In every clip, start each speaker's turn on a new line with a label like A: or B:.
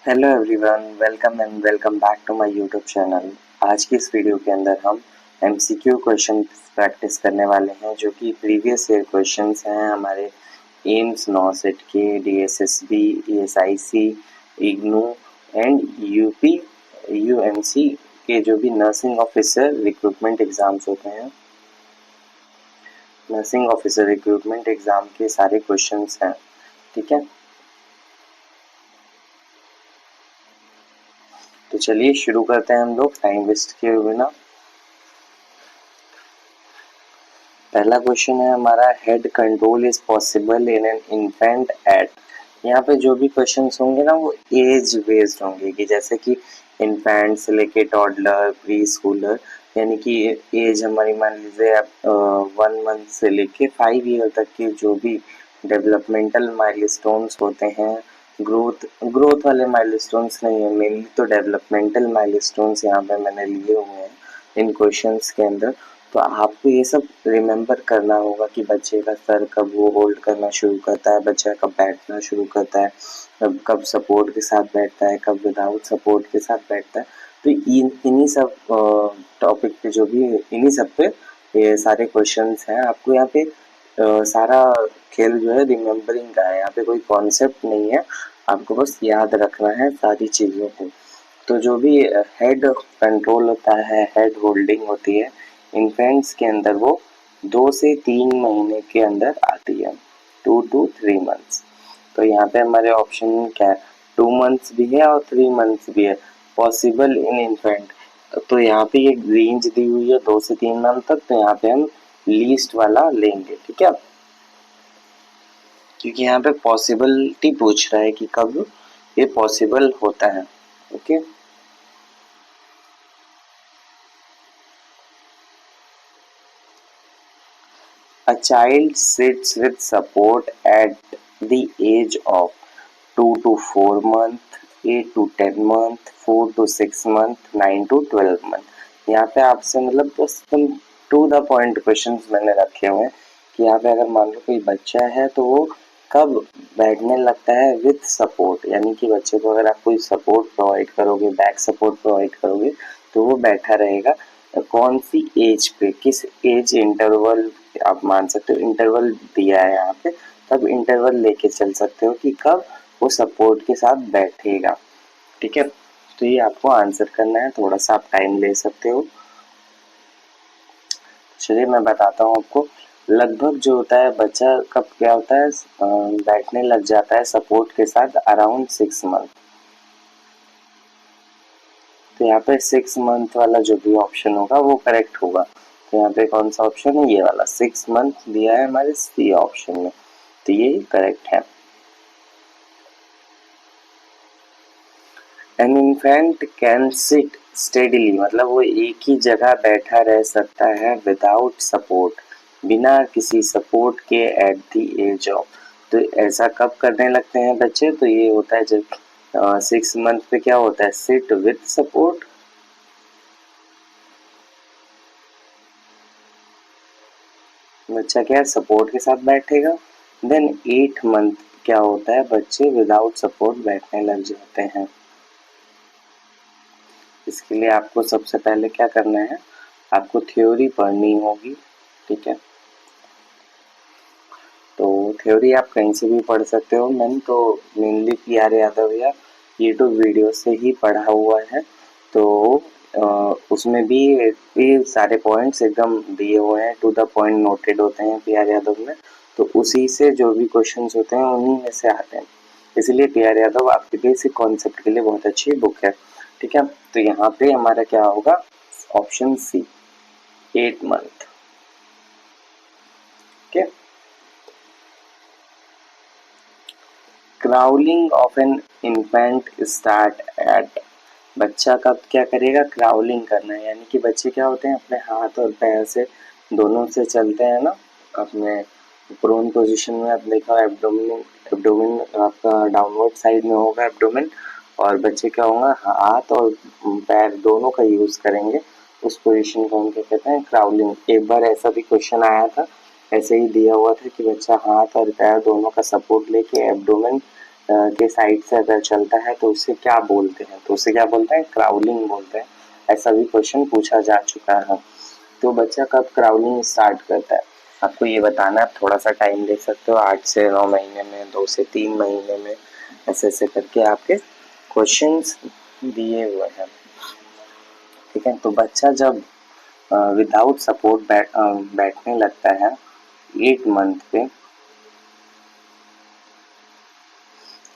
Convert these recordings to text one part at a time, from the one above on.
A: Hello everyone, welcome back to my YouTube channel. आज की इस वीडियो के अंदर हम एमसीक्यू क्वेश्चन प्रैक्टिस करने वाले हैं, जो कि प्रीवियस ईयर क्वेश्चंस हैं हमारे एम्स नॉसेट के, DSSB, DSIC, IGNOU and UP UMC के जो भी नर्सिंग ऑफिसर रिक्रूटमेंट एग्जाम्स होते हैं, नर्सिंग ऑफिसर रिक्रूटमेंट एग्जाम के सारे क्वेश्चंस हैं। ठीक है, तो चलिए शुरू करते हैं हम लोग टाइम वेस्ट किए बिना। पहला क्वेश्चन है हमारा, head control is possible in an infant at. यहाँ पे जो भी क्वेश्चंस होंगे ना वो एज बेस्ड होंगे, कि जैसे कि इन्फेंट से लेके टॉडलर, प्री स्कूलर, यानी कि एज हमारी मान लीजिए आप 1 मंथ से लेके 5 ईयर तक के जो भी डेवलपमेंटल माइलस्टोन्स होते हैं, ग्रोथ ग्रोथ वाले माइलस्टोन्स नहीं है, मेनली तो डेवलपमेंटल माइलस्टोन्स यहाँ पे मैंने लिए हुए हैं इन क्वेश्चंस के अंदर। तो आपको ये सब रिमेम्बर करना होगा कि बच्चे का सर कब वो होल्ड करना शुरू करता है, बच्चा कब बैठना शुरू करता है, कब सपोर्ट के साथ बैठता है, कब विदाउट सपोर्ट के साथ बैठता है। तो इन्हीं सब टॉपिक पे जो भी इन्हीं सब पे ये सारे क्वेश्चंस हैं। आपको यहाँ पे सारा खेल जो है रिमेम्बरिंग का है, यहाँ पे कोई कॉन्सेप्ट नहीं है, आपको बस याद रखना है सारी चीज़ों को। तो जो भी हेड कंट्रोल होता है, हेड होल्डिंग होती है इन्फेंट्स के अंदर, वो 2 से 3 महीने के अंदर आती है, 2 to 3 months। तो यहाँ पे हमारे ऑप्शन क्या है, 2 months भी है और 3 months भी है, पॉसिबल इन इन्फेंट। तो यहाँ पे ये रेंज दी हुई है 2 से 3 मंथ तक, तो यहाँ पे हम लीस्ट वाला लेंगे। ठीक है, क्योंकि यहाँ पे पॉसिबिलिटी पूछ रहा है कि कब ये पॉसिबल होता है। Okay, A child sits with support at the age of 2 to 4 months, 8 to 10 months, 4 to 6 months, 9 to 12 months। यहाँ पे आपसे मतलब बस तुम टू द पॉइंट क्वेश्चंस मैंने रखे हुए हैं कि यहाँ पे अगर मान लो कोई बच्चा है तो वो कब बैठने लगता है विथ सपोर्ट, यानी कि बच्चे को अगर आप कोई सपोर्ट प्रोवाइड करोगे, बैक सपोर्ट प्रोवाइड करोगे, तो वो बैठा रहेगा। कौन सी एज पे, किस एज इंटरवल आप मान सकते हो, इंटरवल दिया है यहाँ पे, तब इंटरवल लेके चल सकते हो कि कब वो सपोर्ट के साथ बैठेगा। ठीक है, तो ये आपको आंसर करना है, थोड़ा सा आप टाइम ले सकते हो। चलिए मैं बताता हूँ आपको। लगभग जो होता है बच्चा कब क्या होता है बैठने लग जाता है सपोर्ट के साथ, अराउंड 6 मंथ। तो यहाँ पे 6 मंथ वाला जो भी ऑप्शन होगा वो करेक्ट होगा। तो यहाँ पे कौन सा ऑप्शन है, ये वाला 6 मंथ दिया है हमारे सी ऑप्शन में, तो ये करेक्ट है। An infant can sit steadily, मतलब वो एक ही जगह बैठा रह सकता है विदाउट सपोर्ट, बिना किसी सपोर्ट के, एट द एज ऑफ। तो ऐसा कब करने लगते हैं बच्चे, तो ये होता है जब 6 मंथ पे क्या होता है, सिट विथ सपोर्ट, बच्चा क्या है सपोर्ट के साथ बैठेगा। देन 8 मंथ क्या होता है, बच्चे विदाउट सपोर्ट बैठने लग जाते हैं। इसके लिए आपको सबसे पहले क्या करना है, आपको थ्योरी पढ़नी होगी। ठीक है, तो थ्योरी आप कहीं से भी पढ़ सकते हो, मैंने तो मेनली पी.आर. यादव या यूट्यूब वीडियो से ही पढ़ा हुआ है। तो उसमें भी ये सारे पॉइंट्स एकदम दिए हुए हैं, टू द पॉइंट नोटेड होते हैं पी.आर. यादव में। तो उसी से जो भी क्वेश्चंस होते हैं उन्हीं में से आते हैं, इसलिए पी.आर. यादव आपके बेसिक कॉन्सेप्ट के लिए बहुत अच्छी बुक है। ठीक है, तो यहाँ पे हमारा क्या होगा, ऑप्शन सी, 8 मंथ। ठीक है, crawling of an infant start at, बच्चा कब क्या करेगा, क्राउलिंग करना है, यानी कि बच्चे क्या होते हैं अपने हाथ और पैर से दोनों से चलते हैं ना, अपने प्रोन पोजीशन में। आप देखा एब्डोमिन, एब्डोमिन आपका डाउनवर्ड साइड में होगा एब्डोमिन, और बच्चे क्या होगा हाथ और पैर दोनों का यूज करेंगे, उस पोजीशन को हम क्या कहते हैं, क्राउलिंग। एक बार ऐसा भी क्वेश्चन आया था, ऐसे ही दिया हुआ था कि बच्चा हाथ और पैर दोनों का सपोर्ट लेके एब्डोमेन के साइड से अगर चलता है तो उसे क्या बोलते हैं, तो उसे क्या बोलते हैं, क्राउलिंग बोलते हैं। ऐसा भी क्वेश्चन पूछा जा चुका है। तो बच्चा कब क्राउलिंग स्टार्ट करता है, आपको ये बताना है। आप थोड़ा सा टाइम दे सकते हो, 8 से 9 महीने में, 2 से 3 महीने में, ऐसे ऐसे करके आपके क्वेश्चंस दिए हुए हैं। ठीक है, तो बच्चा जब विदाउट सपोर्ट बैठने लगता है 8 मंथ पे,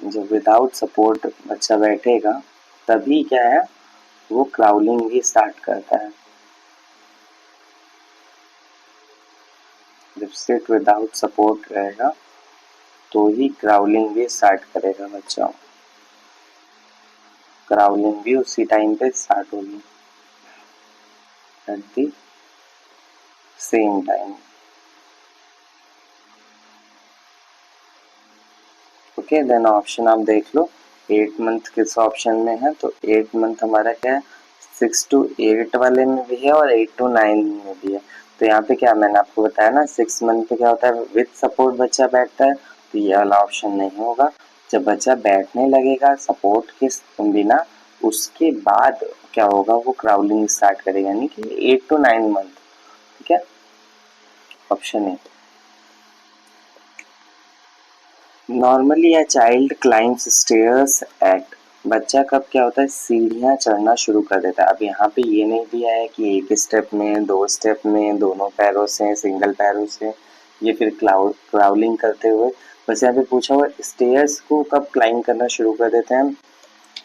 A: जब विदाउट सपोर्ट बच्चा बैठेगा तभी क्या है, वो क्राउलिंग भी स्टार्ट करता है। जब सिट विदाउट सपोर्ट रहेगा तो ही क्राउलिंग भी स्टार्ट करेगा बच्चा। क्राउलिंग भी उसी टाइम पे स्टार्ट होगी, at the same time. Okay, then option आप देख लो, 8 मंथ किस ऑप्शन में है, तो 8 मंथ हमारा क्या है, 6 to 8 वाले में भी है और 8 to 9 में भी है। तो यहाँ पे क्या मैंने आपको बताया ना, 6 मंथ पे क्या होता है, विथ सपोर्ट बच्चा बैठता है, तो ये वाला ऑप्शन नहीं होगा। जब बच्चा बैठने लगेगा सपोर्ट के बिना, उसके बाद क्या होगा, वो क्राउलिंग स्टार्ट करेगा, यानी कि 8 to 9 मंथ। ठीक है, option A. Normally a child climbs stairs eight, बच्चा कब क्या होता है, सीढ़ियाँ चढ़ना शुरू कर देता है। अब यहाँ पे ये नहीं दिया है कि एक स्टेप में, 2 स्टेप में, दोनों पैरों से, सिंगल पैरों से, ये फिर क्राउलिंग करते हुए। बस यहाँ पे पूछा हुआ स्टेयर्स को कब क्लाइम करना शुरू कर देते हैं,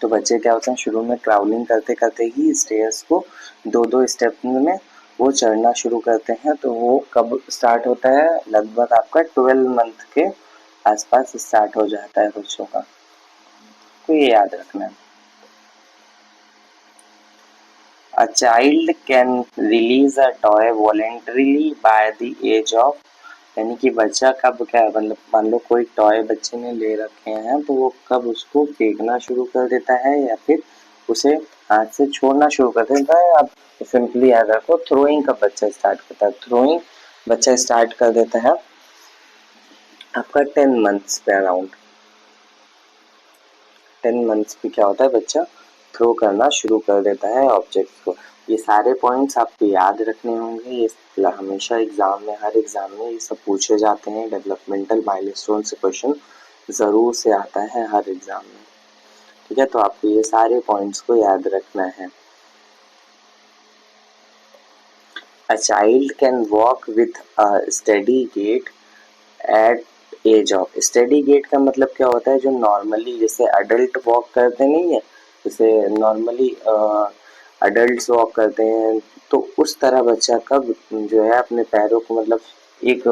A: तो बच्चे क्या होते हैं, शुरू में क्राउलिंग करते करते ही स्टेयर्स को 2-2 स्टेप में वो चढ़ना शुरू करते हैं। तो वो कब स्टार्ट होता है, लगभग आपका 12 मंथ के आसपास स्टार्ट हो जाता है बच्चों का, तो ये याद रखना है। A child can release a toy voluntarily by the age of, यानी कि बच्चा कब क्या, मतलब मान लो कोई टॉय बच्चे ने ले रखे हैं तो वो कब उसको फेंकना शुरू कर देता है या फिर उसे हाथ से छोड़ना शुरू कर देता है। आप सिंपली याद रखो, थ्रोइंग कब बच्चा स्टार्ट करता है, थ्रोइंग बच्चा स्टार्ट कर देता है आपका 10 मंथ्स पे, अराउंड 10 मंथ्स पे क्या होता है, बच्चा थ्रो करना शुरू कर देता है ऑब्जेक्ट्स को। ये सारे पॉइंट्स आपको याद रखने होंगे, ये हमेशा एग्जाम में, हर एग्जाम में ये सब पूछे जाते हैं। डेवलपमेंटल माइलस्टोन से क्वेश्चन जरूर से आता है हर एग्जाम में। ठीक है, तो आपको ये सारे पॉइंट्स को याद रखना है। A child can walk with a steady gait at age of, steady gait का मतलब क्या होता है, जो नॉर्मली जैसे अडल्ट वॉक करते नहीं है, जैसे नॉर्मली अडल्ट वॉक करते हैं, तो उस तरह बच्चा कब जो है अपने पैरों को मतलब एक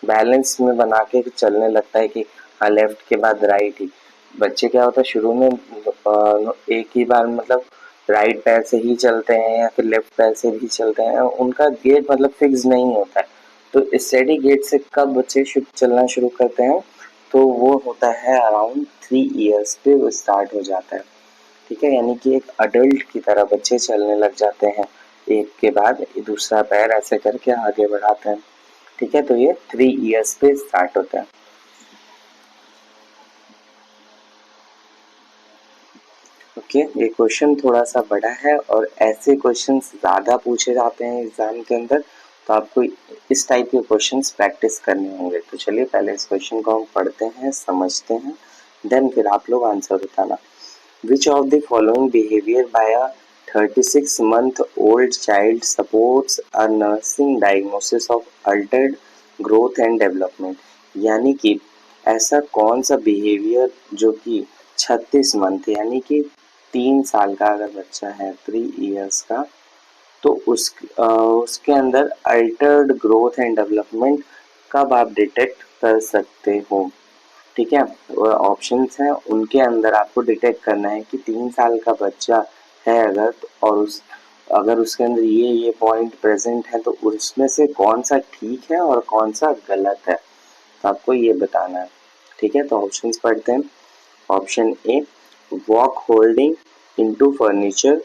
A: बैलेंस में बना के चलने लगता है कि हाँ लेफ्ट के बाद राइट ही। बच्चे क्या होता है शुरू में एक ही बार मतलब राइट पैर से ही चलते हैं या फिर लेफ्ट पैर से भी चलते हैं, उनका गेट मतलब फिक्स नहीं होता है। तो स्टेडी गेट से कब बच्चे चलना शुरू करते हैं, तो वो होता है अराउंड 3 ईयर्स पे वो स्टार्ट हो जाता है। ठीक है, यानी कि एक अडल्ट की तरह बच्चे चलने लग जाते हैं, एक के बाद दूसरा पैर ऐसे करके आगे बढ़ाते हैं। ठीक है, तो ये 3 ईयर्स पे स्टार्ट होता है। ओके, ये क्वेश्चन थोड़ा सा बड़ा है और ऐसे क्वेश्चंस ज़्यादा पूछे जाते हैं एग्जाम के अंदर, तो आपको इस टाइप के क्वेश्चंस प्रैक्टिस करने होंगे। तो चलिए पहले इस क्वेश्चन को हम पढ़ते हैं, समझते हैं, देन फिर आप लोग आंसर बताना। Which of the following behaviour by a 36 month old child supports a nursing diagnosis of altered growth and development, यानी कि ऐसा कौन सा बिहेवियर जो कि 36 मंथ यानी कि 3 साल का अगर बच्चा है, 3 इयर्स का, तो उसके अंदर अल्टर्ड ग्रोथ एंड डेवलपमेंट कब आप डिटेक्ट कर सकते हो। ठीक है, ऑप्शंस हैं उनके अंदर आपको डिटेक्ट करना है कि 3 साल का बच्चा है अगर और अगर उसके अंदर ये पॉइंट प्रेजेंट है तो उसमें से कौन सा ठीक है और कौन सा गलत है, तो आपको ये बताना है। ठीक है, तो ऑप्शंस पढ़ते हैं। Option A, walk holding into furniture,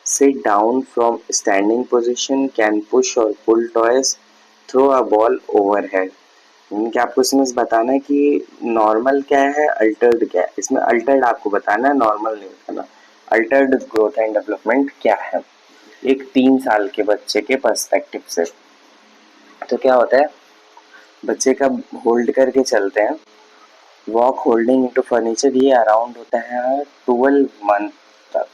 A: sit down from standing position, can push or pull toys, throw a ball overhead। कि आपको इसमें बताना है कि नॉर्मल क्या है, अल्टर्ड क्या है। इसमें अल्टर्ड आपको बताना है, नॉर्मल नहीं बताना। अल्टर्ड ग्रोथ एंड डेवलपमेंट क्या है, एक 3 साल के बच्चे के पर्सपेक्टिव से। तो क्या होता है, बच्चे का होल्ड करके चलते हैं, वॉक होल्डिंग इनटू फर्नीचर, ये अराउंड होता है 12 मंथ तक।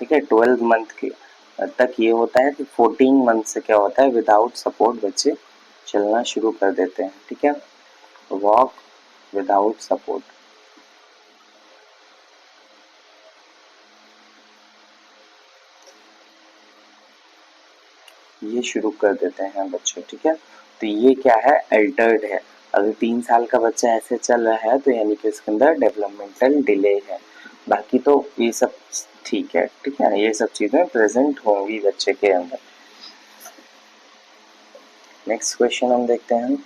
A: ठीक है, 12 मंथ के तक ये होता है। कि 14 मंथ से क्या होता है, विदाउट सपोर्ट बच्चे चलना शुरू कर देते हैं। ठीक है, वॉक विदाउट सपोर्ट। ये शुरू कर देते हैं बच्चे। ठीक है, तो ये क्या है, अल्टर्ड है। अगर 3 साल का बच्चा ऐसे चल रहा है तो यानी कि इसके अंदर डेवलपमेंटल डिले है। बाकी तो ये सब ठीक है। ठीक है, ये सब चीजें प्रेजेंट होंगी बच्चे के अंदर। नेक्स्ट क्वेश्चन हम देखते हैं,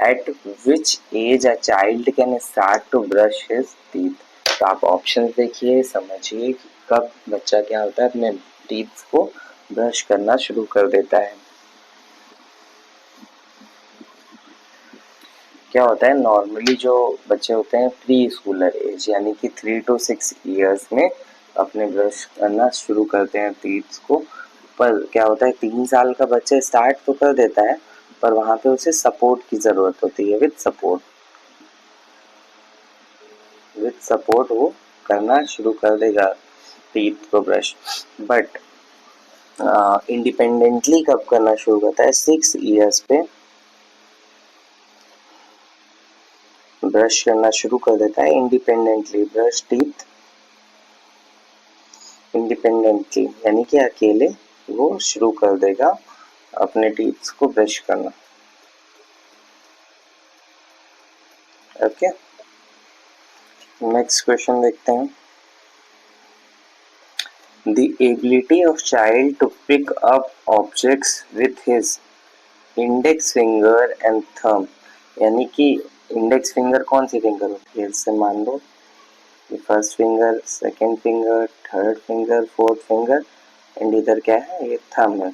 A: at which age a child can start to brush his teeth. तो आप ऑप्शन देखिए, समझिए कि कब बच्चा क्या होता है, अपने टीथ को ब्रश करना शुरू कर देता है। क्या होता है, नॉर्मली जो बच्चे होते हैं प्री स्कूलर एज यानी कि 3 to 6 ईयर्स में अपने ब्रश करना शुरू करते हैं टीथ को। पर क्या होता है, 3 साल का बच्चा स्टार्ट तो कर देता है, पर वहां पे उसे सपोर्ट की जरूरत होती है। विथ सपोर्ट वो करना शुरू कर देगा टीथ को ब्रश। बट इंडिपेंडेंटली कब करना शुरू करता है, 6 ईयर्स पे ब्रश करना शुरू कर देता है। इंडिपेंडेंटली ब्रश टीथ, इंडिपेंडेंटली यानी कि अकेले वो शुरू कर देगा अपने टीथ्स को ब्रश करना। ओके, नेक्स्ट क्वेश्चन देखते हैं, the ability of child to pick up objects with his index finger and thumb. यानी कि इंडेक्स फिंगर कौन सी फिंगर होती है, इससे मान लो first finger, second finger, third finger, fourth finger, and इधर क्या है, ये थंब है।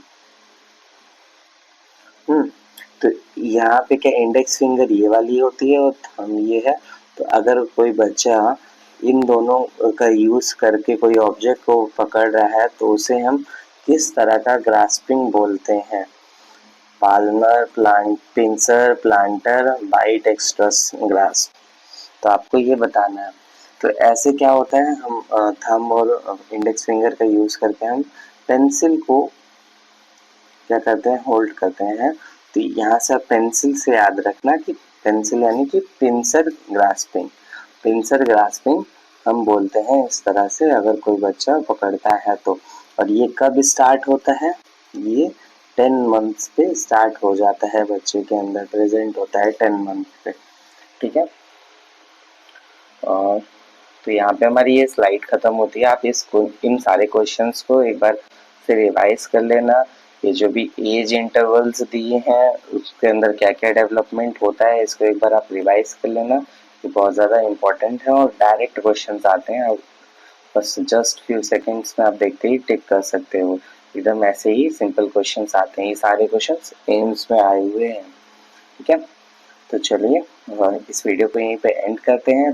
A: तो यहाँ पे क्या, इंडेक्स फिंगर ये वाली होती है और थंब ये है। तो अगर कोई बच्चा इन दोनों का यूज करके कोई ऑब्जेक्ट को पकड़ रहा है तो उसे हम किस तरह का ग्रास्पिंग बोलते हैं, पाल्मर, पिंसर, प्लांटर, बाइट, एक्सट्रस ग्रास्प। तो आपको ये बताना है। तो ऐसे क्या होता है, हम थंब और इंडेक्स फिंगर का यूज करके हम पेंसिल को क्या करते हैं, होल्ड करते हैं। तो यहाँ से पेंसिल से याद रखना कि पेंसिल यानी कि पिंसर ग्रास्पिंग, पिंसर ग्रास्पिंग हम बोलते हैं इस तरह से अगर कोई बच्चा पकड़ता है तो। और ये कब स्टार्ट होता है, ये 10 मंथ्स पे स्टार्ट हो जाता है, बच्चे के अंदर प्रेजेंट होता है 10 मंथ पे। ठीक है, और तो यहाँ पे हमारी ये स्लाइड खत्म होती है। आप इसको इन सारे क्वेश्चंस को एक बार फिर रिवाइज कर लेना। ये जो भी एज इंटरवल्स दिए हैं उसके अंदर क्या क्या डेवलपमेंट होता है, इसको एक बार आप रिवाइज कर लेना। ये बहुत ज़्यादा इंपॉर्टेंट है और डायरेक्ट क्वेश्चंस आते हैं। आप बस जस्ट फ्यू सेकेंड्स में आप देखते ही टिक कर सकते हो, एकदम ऐसे ही सिंपल क्वेश्चंस आते हैं। ये सारे क्वेश्चंस एम्स में आए हुए हैं। ठीक है, तो चलिए इस वीडियो को यहीं पे एंड करते हैं।